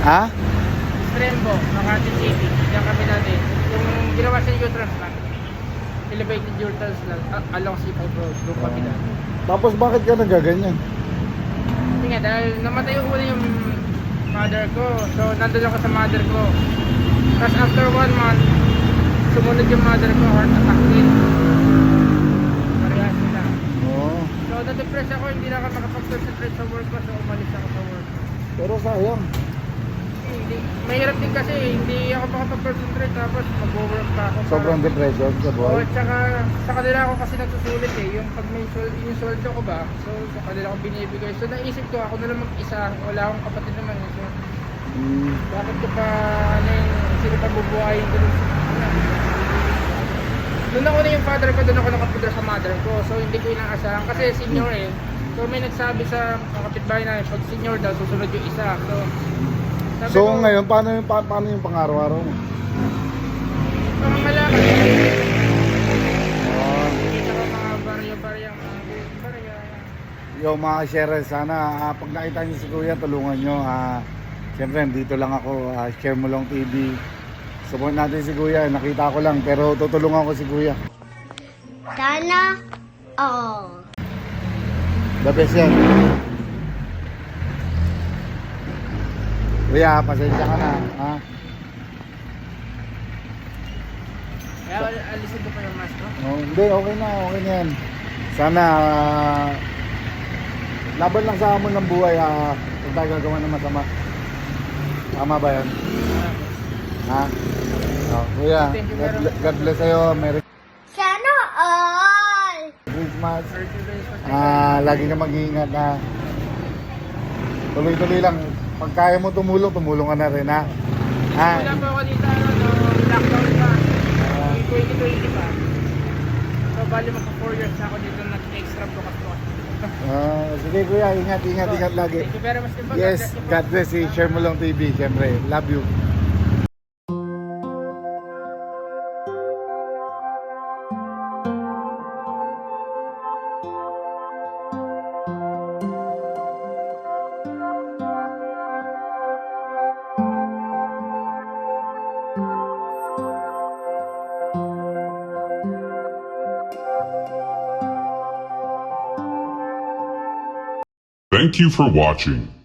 Ha? Strembo, Makati City. Diyan kami natin. Yung ginawa sa U-Trans lang. Elevated U-Trans lang. Along C5 Road. Doon kami natin. Tapos bakit ka nagaganyan? Kasi nga, dahil namatay yung una yung mother ko. So, nandun ako sa mother ko. Tapos after 1 month, sumunod yung mother ko, heart attack din. Parehas sila. Oo. So, na-depress ako, hindi na ako makapag-concentrate sa work ko. So, umalis ako sa work ko. Pero sayang. Mahirap din kasi, hindi ako makapag-concentrate. Tapos, mag-work pa ako. Sobrang depression sa Oo, buhay. tsaka sa kanila ako kasi nagsusulit eh. Yung pag may yung sweldo ko ba, so sa kanila ako binibigay. So naisip ko, ako na lang mag-isa. Wala akong kapatid naman eh. So, bakit ko pa, ano yung, sino pa bubuhayin ko dun sa doon ako na yung father ko, doon ako nakapunta sa mother ko. So hindi ko inaasahan kasi senior eh. So may nagsabi sa mga kapitbahay na pag senior daw, susunod yung isa. So, sabi So ko, ngayon, paano yung pang-araw-araw mo? parang malaki. Ah, Kita ko mga barya-barya, mga barya. yo mga share, sana pag nakita niyo si Kuya, tulungan niyo. Siyempre, dito lang ako, Share Mo Lang TV. Support natin si Kuya, nakita ko lang, pero tutulungan ko si Kuya. Sana all. The best yan. Kuya, pasensya ka na. Ha? Kaya alisin ko pa yung mask ko. Oh, hindi, okay na yan. Sana, laban lang sa hamon ng buhay, kung tayo gagawa ng masama. Tama ba yan? Ha? Oh, Kuya, God bless sa'yo. Merry Sana all. Christmas. 30 days pa. Lagi ka mag-iingat na. Tuloy-tuloy lang. Pag kaya mo tumulong, tumulong ka na rin, ha? Wala pa ako dito, no, lockdown pa. 2020 pa. So, bali magka 4 years na ako dito nag-extra bukas-bukas. Sige Kuya, ingat lagi. Thank you very much. Yes, God bless you. Share Mo Lang TV, siyempre. Love you. Thank you for watching.